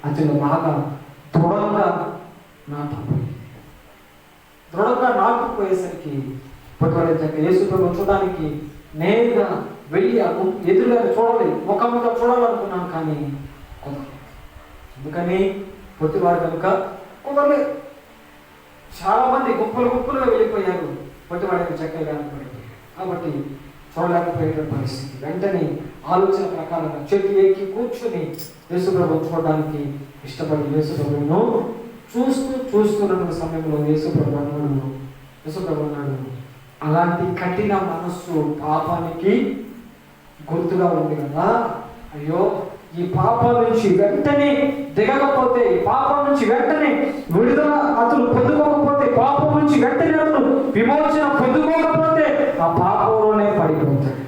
Speaker 1: అతను బాగా దృఢంగా నాటుకుపోయేసరికి పట్టుకోలేదు. యేసు ప్రభువును చూడడానికి నేరుగా వెళ్ళి ఎదురుగా చూడాలి, ముఖముగా చూడాలనుకున్నాను కానీ కుదరలేదు. ఎందుకని పొట్టివాడు కనుక కుదరలేదు. చాలా మంది గుంపులుగా వెళ్ళిపోయారు పొట్టివాడిని చక్కగా పడిపోయారు. కాబట్టి చూడలేకపోయేటువంటి పరిస్థితి. వెంటనే ఆలోచన ప్రకారంగా చెట్టు ఎక్కి కూర్చుని యేసుప్రభువు చూడడానికి ఇష్టపడి యేసుప్రభువును చూస్తున్నటువంటి సమయంలో యేసుప్రభువు అన్నాడు, అలాంటి కఠిన మనస్సు పాపానికి గుర్తుగా ఉంది కదా. అయ్యో, ఈ పాపం నుంచి వెంటనే దిగకపోతే, ఈ పాపం నుంచి వెంటనే విడుదల అతను పొందుకోకపోతే, పాపం నుంచి వెంటనే అతను విమోచన పొందుకోకపోతే ఆ పాపంలోనే పడిపోతాడు,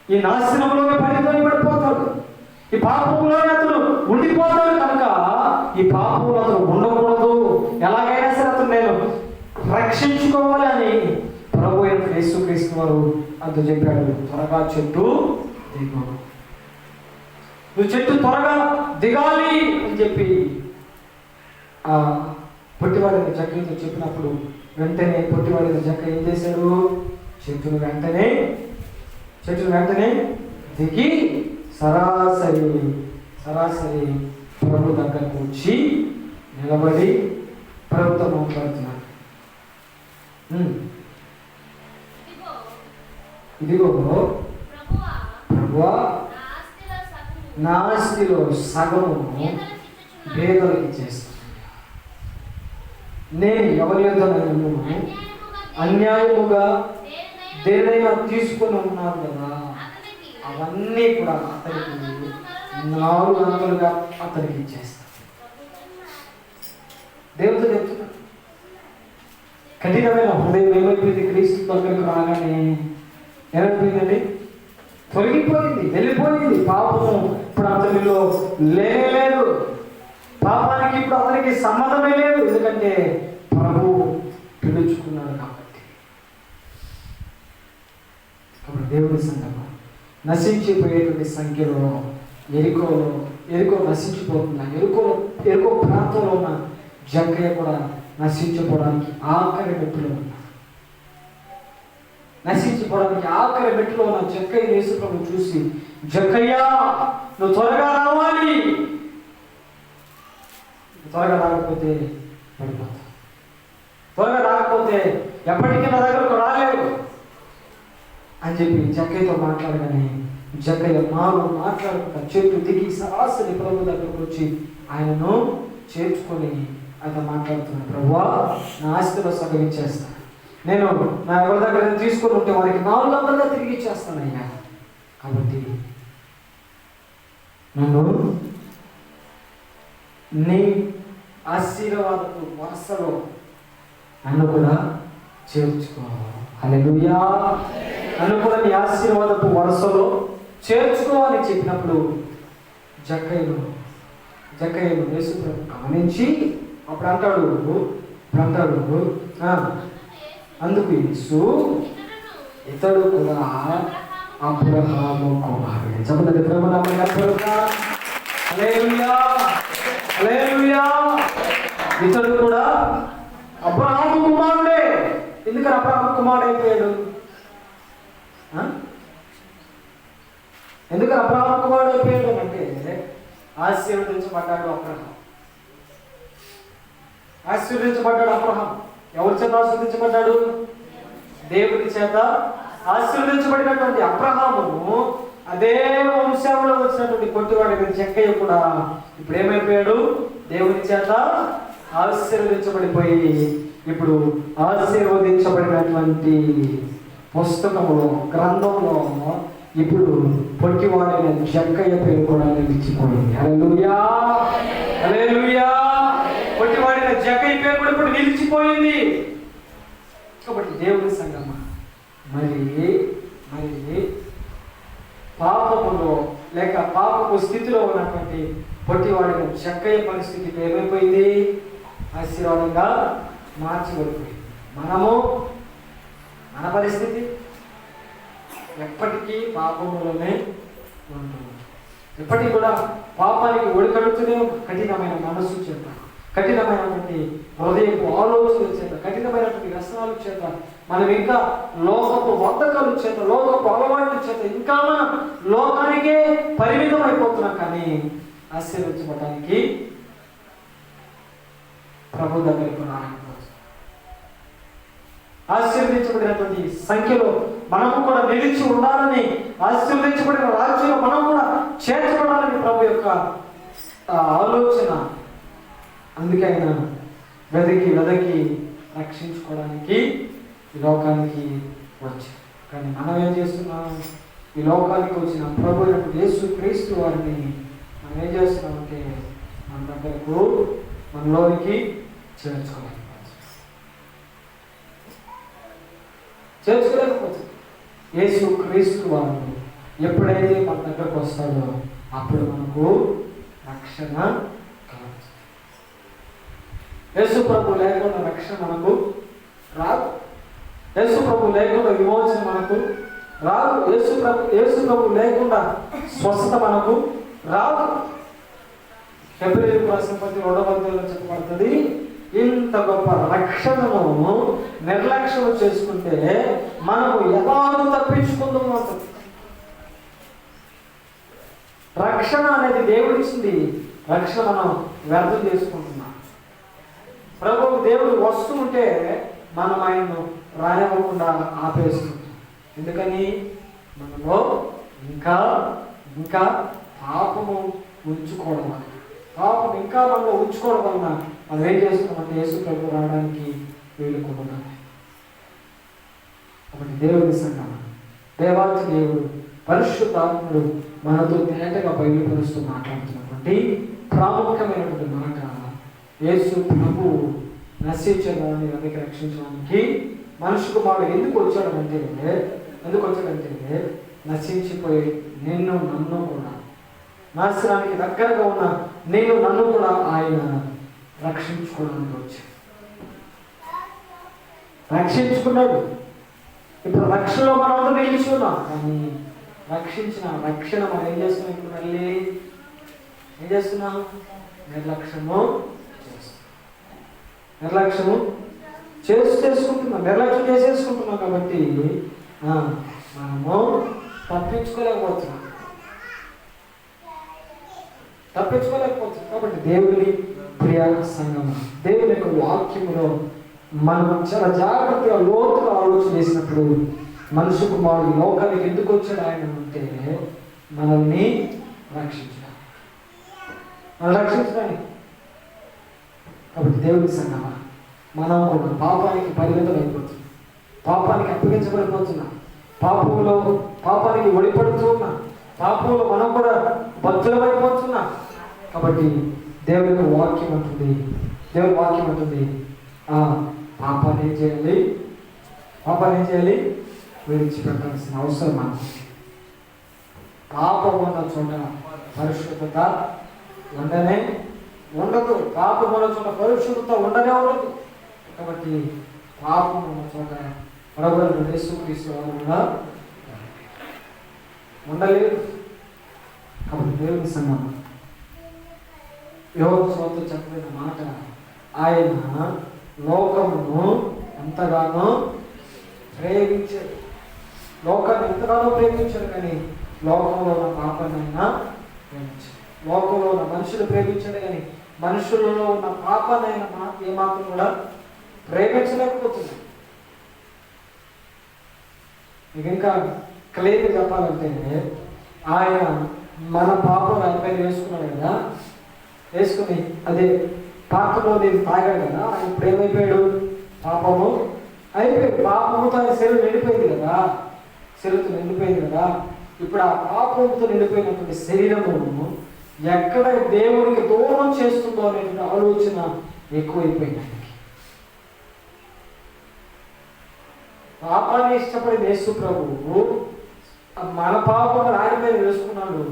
Speaker 1: ఈ నాశనంలోనే పడిపోతాడు, ఈ పాపంలోనే అతను ఉండిపోతాడు. కనుక ఈ పాపంలో అతను ఉండకూడదు, ఎలాగైనా సరే అతను నేను రక్షించుకోవాలి అని ప్రభు యేసుక్రీస్తు వారు అంత చెప్పాడు. త్వరగా చెట్టు దిగు, నువ్వు చెట్టు త్వరగా దిగాలి అని చెప్పి పొట్టివాడైన జక్కయ్యతో చెప్పినప్పుడు వెంటనే పొట్టివాడైన జక్కయ్య ఏం చేశాడు? చెట్టును వెంటనే దిగి సరాసరి ప్రభు దగ్గరకు వచ్చి నిలబడి ప్రభుతో మాట్లాడుతున్నాడు. ఇదిగో ప్రభువా, నా ఆస్తిలో సగము పేదలకు ఇచ్చేస్తాను. నేను ఎవరి యొద్ద అన్యాయముగా దేనైనా తీసుకొని ఉన్నాను కదా, అవన్నీ కూడా అతనికి 4 అంతలుగా అతనికి ఇచ్చేస్తాను. దేవుడితో చెప్తున్నాడు. కఠినమైన హృదయం ఏమైపోయింది? క్రీస్తు దగ్గరకు రాగానే ఏమైపోయిందండి? తొలగిపోయింది, వెళ్ళిపోయింది. పాపము ఇప్పుడు అతనిలో లేదు. పాపానికి ఇప్పుడు అతనికి సంబంధమే లేదు. ఎందుకంటే ప్రభు పిలుచుకున్నాడు కాబట్టి. దేవుడి సంఘము నశించిపోయేటువంటి సంఖ్యలో ఎరుకో నశించిపోతున్నా. ఎరుకో ప్రాంతంలో ఉన్న జక్కయ్య కూడా నశించిపోవడానికి ఆఖరి మెట్టులో ఉన్నా. నశించిపోవడానికి ఆఖరి మెట్టులో ఉన్న జక్కయ్య యేసు ప్రభు చూసి, జక్కయ్య నువ్వు త్వరగా రావాలి, త్వరగా రాకపోతే పడిపోతావు, త్వరగా రాకపోతే ఎప్పటికీ నా దగ్గరకు రాలేవు అని చెప్పి జక్కయ్యతో మాట్లాడగానే జక్కయ్య మాట్లాడుకుంటా చెట్టు దిగి సరాసరి ప్రభు దగ్గరకు వచ్చి ఆయనను చేర్చుకొని ఆయన మాట్లాడుతున్నాడు. ప్రభువా, నా ఆస్తిలో సగం ఇచ్చేస్తాను. నేను నా ఎవరి దగ్గర తీసుకొని ఉంటే వారికి 400గా తిరిగి ఇచ్చేస్తానయ్యా. కాబట్టి నన్ను నీ ఆశీర్వాదపు వరుసలో నన్ను కూడా చేర్చుకో. హల్లెలూయా. నన్ను కూడా నీ ఆశీర్వాదపు వరుసలో చేర్చుకో అని చెప్పినప్పుడు జక్కయ్యను యేసు ప్రభు గమనించి అప్పుడు అంటాడు అందుకు యేసు, ఇతడు కూడా అబ్రహాము కుమారుడే. చెప్పండి ఇతడు కూడా అబ్రహాము కుమారుడే. ఎందుకని అబ్రహాము కుమారుడు అయిపోయాడు? ఎందుకని అబ్రహాము కుమారుడు అయిపోయాడు అంటే ఆశీర్వదించబడ్డాడు అబ్రహాం. ఎవరి చేత ఆశీర్వదించబడ్డాడు? దేవుడి చేత ఆశీర్వదించబడినటువంటి అబ్రహాము అదే వంశంలో వచ్చినటువంటి పొట్టివాడి జక్కయ్య కూడా ఇప్పుడు ఏమైపోయాడు? దేవుడి చేత ఆశీర్వదించబడిపోయి ఇప్పుడు ఆశీర్వదించబడినటువంటి పుస్తకములో, గ్రంథంలో ఇప్పుడు పొట్టివాడైన జక్కయ్య పేరు కూడా నిలిచిపోయింది. హల్లెలూయా, హల్లెలూయా. పొట్టివాడైన జక్కయ్య పేరు కూడా ఇప్పుడు నిలిచిపోయింది. కాబట్టి దేవుడి సంగమా, మరి పాపములో లేక పాపపు స్థితిలో ఉన్నటువంటి పొట్టివాడైన జక్కయ్య పరిస్థితి ఏమైపోయింది? ఆశీర్వాదంగా మార్చబడిపోయింది. మన పరిస్థితి ఎప్పటికీ పాపములోనే ఉంటుంది. ఎప్పటికీ కూడా పాపానికి ఒడికడుతూనే కఠినమైన మనస్సు చేత, కఠినమైనటువంటి హృదయపు ఆలోచనల చేత, కఠినమైనటువంటి వ్యసనాల చేత, మనం ఇంకా లోకపు వర్ధకాల చేత, లోకపు అలవాట్ల చేత ఇంకా మనం లోకానికే పరిమితం అయిపోతున్నాం. కానీ ఆశీర్వదించబడటానికి ప్రభు దగ్గరకు రాకపోవచ్చు. ఆశీర్వదించబడినటువంటి సంఖ్యలో మనము కూడా నిలిచి ఉండాలని, ఆశీర్వదించబడిన రాజ్యంలో మనం కూడా చేర్చబడాలని ప్రభు యొక్క ఆలోచన. అందుకే ఆయన వెదకి రక్షించుకోవడానికి ఈ లోకానికి వచ్చారు. కానీ మనం ఏం చేస్తున్నాం? ఈ లోకానికి వచ్చిన ప్రభు యేసు క్రీస్తు వారిని మనం ఏం చేస్తున్నామంటే మన దగ్గరకు, మనలోనికి చేర్చుకోలేకపోతుంది. యేసు క్రీస్తు వారు ఎప్పుడైతే మన దగ్గరకు వస్తాడో అప్పుడు మనకు రక్షణ కలుగుతుంది. యేసు ప్రభు లేకుండా రక్షణ మనకు రాదు. యేసు ప్రభు లేకుండా విమోచన మనకు రాదు. యేసు ప్రభు లేకుండా స్వస్థత మనకు రాదు. ఫిబ్రవరి 2వ అధ్యాయంలో చెప్పబడుతుంది, ఇంత గొప్ప రక్షణను నిర్లక్ష్యం చేసుకుంటే మనము ఎలాగో తప్పించుకుందాము అంటుంది. రక్షణ అనేది దేవుడు ఇచ్చింది, రక్షణ మనం వ్యర్థం చేసుకుంటున్నాం. ప్రభువు దేవుడు వస్తూ ఉంటే మనం ఆయన్ను రానివ్వకుండా ఆపేస్తుంది. ఎందుకని? మనలో ఇంకా ఇంకా పాపము ఉంచుకోవడం వల్ల, పాపం ఇంకా మనలో ఉంచుకోవడం వలన మనం ఏం చేస్తున్నామంటే యేసు ప్రభు రావడానికి వేడుకుంటున్నాం. ఒకటి దేవుడి సంఘం, దేవాతి దేవుడు పరిశుద్ధాత్ముడు మనతో తేటగా బయలుపరుస్తూ మాట్లాడుతున్నటువంటి ప్రాముఖ్యమైనటువంటి మాట, యేసు ప్రభు నశించడానికి అందుకే రక్షించడానికి మనిషి కుమారుడు ఎందుకు వచ్చాడంటే నశించిపోయి నిన్ను నన్ను కూడా, నాశనానికి దగ్గరగా ఉన్న నేను నన్ను కూడా ఆయన రక్షించుకోవడానికి వచ్చాడు. రక్షించుకున్నాడు. ఇప్పుడు రక్షణలో మనం అందరూ నిలిచున్నాం. కానీ రక్షించిన రక్షణ మనం ఏం చేస్తున్నాం? ఇప్పుడు మళ్ళీ ఏం చేస్తున్నాం? నిర్లక్ష్యము చేసుకుంటున్నాం, నిర్లక్ష్యం చేసేసుకుంటున్నాం. కాబట్టి మనము తప్పించుకోలేకపోతున్నాం. కాబట్టి దేవుని ప్రియ సంఘం, దేవుని యొక్క వాక్యములో మనం చాలా జాగ్రత్తగా లోతుగా ఆలోచన చేసినప్పుడు మనిషి కుమారుడు లోకానికి ఎందుకు వచ్చాడు ఆయన అంటే మనల్ని రక్షించడానికి. కాబట్టి దేవుని సంఘమా, మనం కూడా పాపానికి పరిమితం అయిపోతున్నాం, పాపానికి అప్పగించబడిపోతున్నాం, పాపానికి ఒడిపడుతున్నా, పాపంలో మనం కూడా బద్ధులమైపోతున్నాం. కాబట్టి దేవుని వాక్యం అంటుంది పాపాన్ని ఏం చేయాలి? విడిచిపెట్టాల్సిన అవసరం మనకు. పాపం ఉన్న చోట పరిశుద్ధత ఉండదు. పాపం ఉన్న చోట పరిశుద్ధత ఉండదు. కాబట్టి పాపం ఉన్న చోట ప్రభువు యేసుక్రీస్తు కూడా ఉండలేదు. కాబట్టి దేవుని సంఘం యోగ సోదరు చెప్పిన మాట, ఆయన లోకమును ఎంతగానో ప్రేమించాడు. లోకాన్ని ఎంతగానో ప్రేమించాడు, కానీ లోకంలో ఉన్న పాపాన్నైనా ప్రేమించాడు. లోకంలో ఉన్న మనుషులు ప్రేమించాడు, కానీ మనుషులలో ఉన్న పాపాన్నైనా ఏమాత్రం కూడా ప్రేమించలేకపోతుంది. ఇంకా క్లియర్గా చెప్పాలంటే ఆయన మన పాపం ఆయన పైన వేసుకున్నాడు కదా, వేసుకుని అదే పాపంలో నేను తాగాడు కదా, ఆయన ఇప్పుడు ఏమైపోయాడు? పాపము అయిపోయాడు. పాపముతో ఆయన శరీరం నిండిపోయింది కదా. ఇప్పుడు ఆ పాపంతో నిండిపోయినటువంటి శరీరము ఎక్కడ దేవుడికి దూరం చేస్తుందో అనేటువంటి ఆలోచన ఎక్కువైపోయింది. పాపాన్ని ఇష్టపడిన యేసు ప్రభువు మన పాపం ఆయన మీద వేసుకున్నాడు.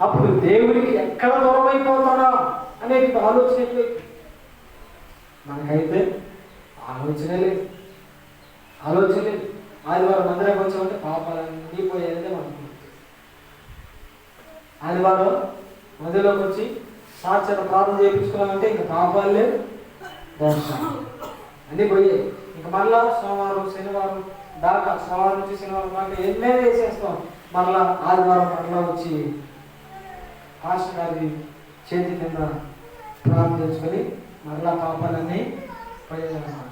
Speaker 1: అప్పుడు దేవుడికి ఎక్కడ దూరం అయిపోతాడా అనేది ఆలోచన లేదు. మనకైతే ఆలోచనే లేదు. ఆదివారం మందిరానికి వచ్చామంటే పాపాలన్నీ పోయేదే మనకు. ఆదివారం మందిలోకి వచ్చి సాక్షర ప్రార్థన చేయించుకోవాలంటే ఇంకా పాపాలు లేవు, దోషాలు అన్నీ పోయాయి. ఇంకా మళ్ళా సోమవారం శనివారం దాకా, సోమవారం నుంచి శనివారం దాకా ఎన్నే వేసేస్తాం. మరలా ఆదివారం మరలా వచ్చి పాస్టర్ గారి చేతి కింద ప్రార్థించుకొని మరలా పాపాలన్నీ పోయాలన్నమాట.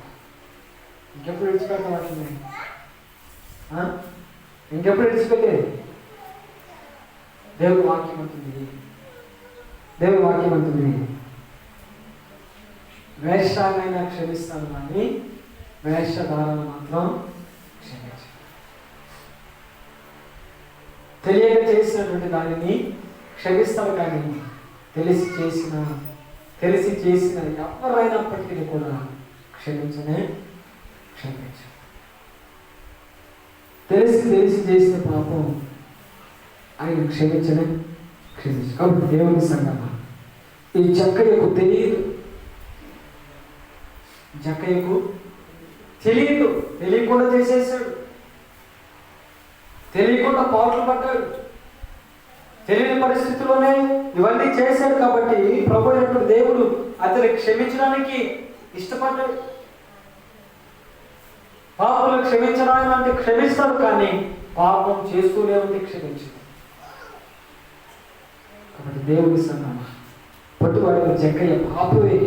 Speaker 1: ఇంకెప్పుడు విడిచిపెట్టమంటుంది? ఇంకెప్పుడు విడిచిపెట్టేది? దేవుడి వాక్యం అంటుంది వేషాన్నైనా క్షమిస్తాను కానీ వేషధారణ మాత్రం క్షమించ. తెలియక చేసినటువంటి దానిని క్షమిస్తాను కానీ తెలిసి చేసిన ఎవరైనప్పటికీ కూడా క్షమించ. తెలిసి చేసిన పాపం ఆయన క్షమించు. కాబట్టి దేవుని సంగమ, ఈ జక్కయ్యకు తెలియకుండా చేసేసాడు, తెలియకుండా పాటలు పడ్డాడు, తెలియని పరిస్థితుల్లోనే ఇవన్నీ చేశాడు. కాబట్టి ప్రభు అయినటువంటి దేవుడు అతన్ని క్షమించడానికి ఇష్టపడ్డాడు. పాపలు క్షమించడానికి అంటే క్షమిస్తాడు, కానీ పాపం చేస్తూనే ఉంటే క్షమించడు. కాబట్టి దేవుడి సంగమా, పొట్టువాడి జక్కయ్య పాపవే.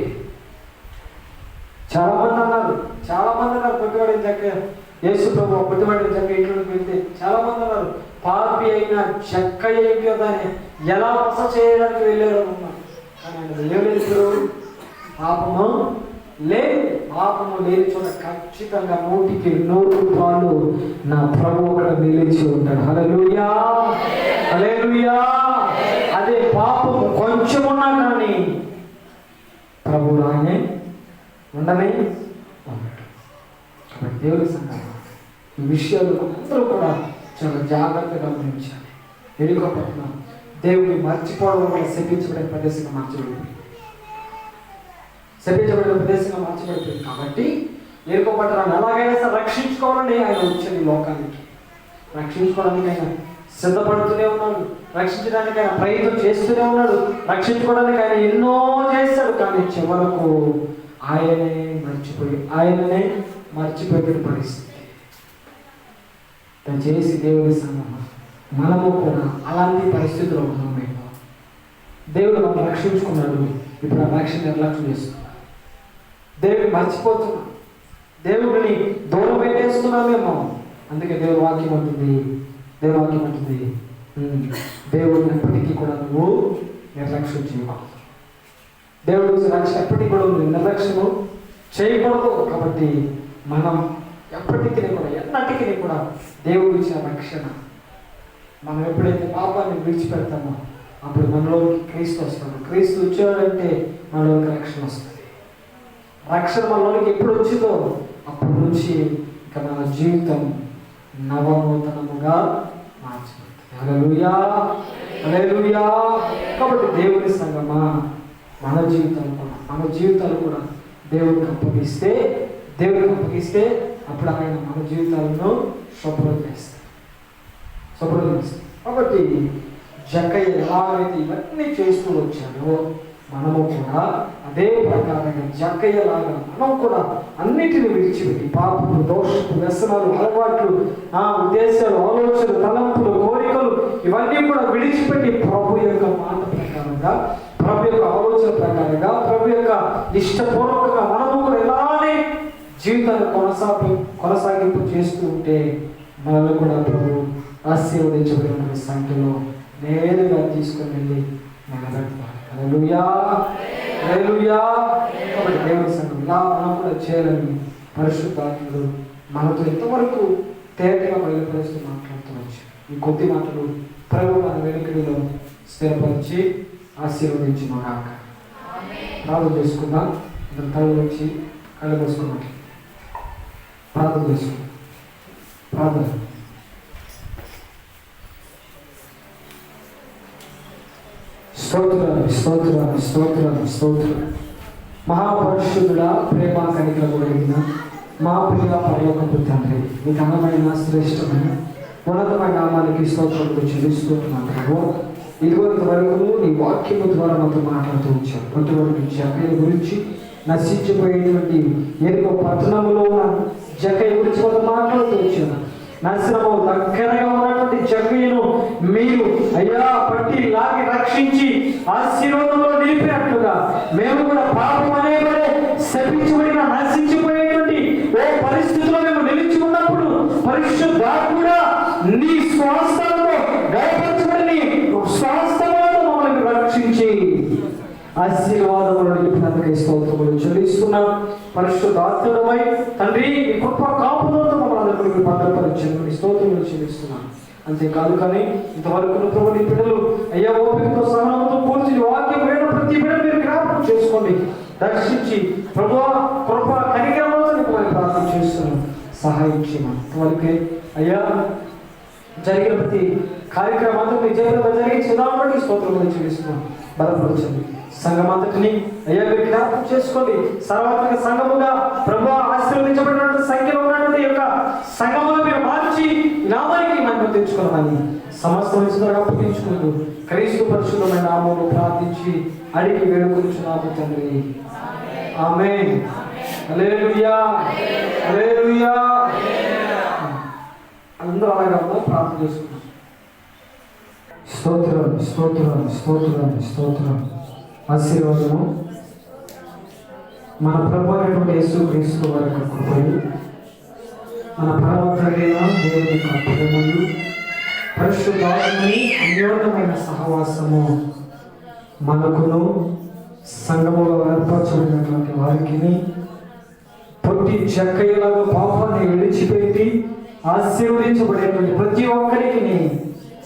Speaker 1: చాలా మంది అన్నారు పొట్టువాడి జక్కయ్య, యేసు ప్రభు పొట్టువాడి జక్కయ్య ఇంట్లోకి వెళ్తే చాలా మంది అన్నారు పాపి అయిన జక్కయ్య ఇంటి దాన్ని ఎలా వస చేయడానికి వెళ్ళారు అన్నారు. కానీ ఆయన వెళ్ళలేదు. పాపము లేని చోట ఖచ్చితంగా 100% నా ప్రభు అక్కడ నిలిచి ఉంటాడు. హల్లెలూయా, హల్లెలూయా. అదే పాపము కొంచెం ఉన్నా కానీ ప్రభు రానే ఉండనే ఉన్నాడు. కాబట్టి దేవుడి సంఘం ఈ విషయాలు అందరూ కూడా చాలా జాగ్రత్తగా గమనించాలి. ఎరుకపట్నం దేవుడిని మర్చిపోవడం వల్ల శపించబడే ప్రదేశంగా మార్చబడింది. కాబట్టి ఎరుకపట్టణాన్ని ఎలాగైనా సరే రక్షించుకోవాలని ఆయన వచ్చింది లోకానికి. రక్షించుకోవడానికి ఆయన సిద్ధపడుతూనే ఉన్నాడు, రక్షించడానికి ఆయన ప్రయత్నం చేస్తూనే ఉన్నాడు, రక్షించుకోవడానికి ఆయన ఎన్నో చేశాడు. కానీ చివరకు ఆయననే మర్చిపోయే పరిస్థితి. దయచేసి దేవుడి సంగమా, మనము కూడా అలాంటి పరిస్థితుల్లో ఉన్నాం. దేవుడు మనం రక్షించుకున్నాడు, ఇప్పుడు ఆ రక్షణ నిర్లక్ష్యం చేస్తున్నాం. దేవుడిని మర్చిపోతున్నాం, దేవుడిని దూరం పెట్టేస్తున్నామేమో. అందుకే దేవుడి వాక్యం ఉంటుంది దేవుడిని ఎప్పటికీ కూడా నువ్వు నిర్లక్ష్యం చేయకూడదు. దేవుడి రక్షణ ఎప్పటికీ కూడా నిర్లక్ష్యము చేయకూడదు. కాబట్టి మనం ఎప్పటికీ కూడా ఎన్నటికీ కూడా దేవుడు ఇచ్చిన రక్షణ, మనం ఎప్పుడైతే పాపాన్ని విడిచిపెడతామో అప్పుడు మనలోకి క్రీస్తు వస్తాడు. క్రీస్తు వచ్చాడంటే మనలోకి రక్షణ వస్తుంది. రక్షణ మనలోకి ఎప్పుడు వచ్చిందో అప్పటి నుంచి ఇక మన జీవితం నవనూతనముగా మార్చబడుతుంది. హల్లెలూయా, హల్లెలూయా. కాబట్టి దేవుని సంగమా, మన జీవితాలు కూడా దేవుడికి అప్పగిస్తే అప్పుడు ఆయన మన జీవితాలను శుభ్రం చేస్తాడు. కాబట్టి జక్కయ్య ఎలాగైతే ఇవన్నీ చేస్తూ వచ్చాడో మనము కూడా అదే ప్రకారంగా జక్కయ్యలాగా మనం కూడా అన్నిటిని విడిచిపెట్టి పాపము, దోషము, వ్యసనాలు, అలవాట్లు, ఉద్దేశాలు, ఆలోచనలు, తలంపులు, కోరికలు ఇవన్నీ కూడా విడిచిపెట్టి ప్రభు యొక్క మాట ప్రకారంగా, ప్రభు యొక్క ఆలోచన ప్రకారంగా, ప్రభు యొక్క ఇష్టపూర్వకంగా మనము కూడా ఇలానే జీవితాన్ని కొనసాగింపు చేస్తూ ఉంటే మనల్ని కూడా ప్రభు ఆశీర్వదించబడిన సంఖ్యలో నేరుగా తీసుకుని వెళ్ళి నిలబెడతారు. హల్లెలూయా, హల్లెలూయా. కాబట్టి దేవుని సంఘం ఇలా మనం కూడా చేయాలని పరిశుద్ధాత్ముడు మనతో ఎంతవరకు తేటగా బయలుపరుస్తూ మాట్లాడుతూ వచ్చారు. ఈ కొద్ది మాటలు ప్రభు మన వెనుకడిలో స్థిరపరిచి ఆశీర్వదించుగాక. ప్రార్థన చేసుకుందాం. తల వచ్చి కళ్ళు మూసుకున్నట్లు ప్రార్థన చేసుకుందాం. ప్రార్థన. స్తోత్రం. మహాపరిశుద్ధుడా, ప్రేమ కనికరము కలిగిన మా ప్రియ పరలోకపు తండ్రి, మీకు అందమైన శ్రేష్టమైన ఉన్నతమైన నామానికి స్తోత్రములు చెల్లిస్తున్నాను ప్రభు. ఇదిగోంత వరకు నీ వాక్యము ద్వారా మాతో మాట్లాడుతూ వచ్చాను. కొంతవరకు జక్కయ్య గురించి, నశించిపోయేటువంటి ఎరుకో పట్టణంలో ఉన్న జక్కయ్య గురించి మాతో మాట్లాడుతూ వచ్చాను. నాశనము దగ్గరగా ఉన్నటువంటి జక్కయ్యను మీరు అయ్యా పట్టి లాగి రక్షించి ఆశీర్వాదంలో నిలిపినట్లుగా మేము కూడా పాపం అనేబడే శపించబడిన నశించిపోయేటువంటి ఓ పరిస్థితుల్లో మేము నిలిచి ఉన్నప్పుడు పరిశుద్ధాత్ముడా నీ స్వాస్థలతో గాయపరచబడి స్వాస్థలతో మమ్మల్ని రక్షించి ఆశీర్వాదములు నిలిపినందుకే స్తోత్రములు చెల్లిస్తున్నాం. పరిశుద్ధాత్ముడమై తండ్రి నీ కృప కాపుదలతో మమ్మల్ని అందరికీ భద్రపరిచండి స్తోత్రములు చెల్లిస్తున్నాం. అంతేకాదు కానీ ఇంతవరకు ప్రభు నీ బిడ్డలు అయ్యా ఓపికతో సహనంతో పూర్తి వాక్యం వేరు ప్రతి బిడ్డ మీరు జ్ఞాపకం చేసుకోండి, దర్శించి ప్రభు కృప కనికరములతో నింపమని ప్రార్థన చేస్తున్నాం. సహాయం చేయమని ఇంతవరకే అయ్యా జరిగిన ప్రతి కార్యక్రమాన్ని మీ జీవితంలో జరిగించి దాన్ని స్తోత్రములు చెల్లిస్తున్నాం. బలపరచండి సంఘమంతటిని అయ్యా మీరు జ్ఞాపకం చేసుకోండి. సర్వాత్మక సంఘముగా ప్రభు ఆశీర్వదించబడినటువంటి సంఖ్యలో ఉన్నటువంటి యొక్క సంఘముగా మీరు మార్చి నామానికి మహిమ తెచ్చుకోవాలని సమస్త విషయాలు అప్పగించుకుంటూ క్రీస్తు పరిశుద్ధమైన నామములో ప్రార్థించి అడిగి వేడుకొనుచున్నాము తండ్రి. ఆమేన్. హల్లెలూయా, హల్లెలూయా. అందరూ అలాగే ప్రార్థన చేసుకున్నాం. స్తోత్రం, స్తోత్రం, స్తోత్రం, స్తోత్రం. ఆశీర్వాదము మన ప్రభు అయినటువంటి యేసుక్రీస్తు వారి యొక్క కృపయు, మన పరమతండ్రైన దేవుని యొక్క ప్రేమయు, పరిశుద్ధాత్మని అన్యోన్యమైన సహవాసము మనకును సంఘములో ఏర్పరచబడినటువంటి వారికి, పొట్టి చెక్కయ్యలాగా పాపాన్ని విడిచిపెట్టి ఆశీర్వదించబడేటువంటి ప్రతి ఒక్కరికి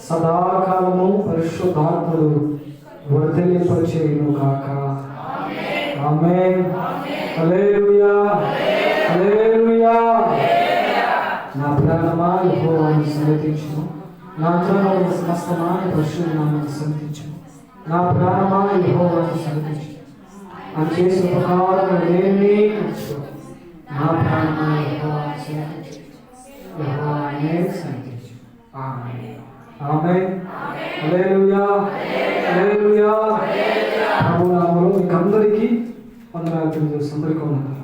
Speaker 1: సదాకాలము పరిశుద్ధాత్ముడు వర్ధిల్లింపచేయును గాక. ఆమేన్. హల్లెలూయా, హల్లెలూయా. నా ప్రాణమా యెహోవాను సన్నిధించుము, నా అంతరంగమున సమస్తమా నీ పరిశుద్ధ నామమును సన్నిధించుము. నా ప్రాణమా యెహోవాను సన్నిధించుము, ఆయన చేసిన ఉపకారములు నేనే కూర్చో. నా ప్రాణమా యెహోవాను సన్నిధించుము, యెహోవానే సన్నిధించుము. ఆమేన్, ఆమేన్. హల్లెలూయా, హల్లెలూయా. ప్రభు నామములో మీకు అందరికీ వందనాలు తెలియజేస్తున్నాను. అందరికీ వందనాలు.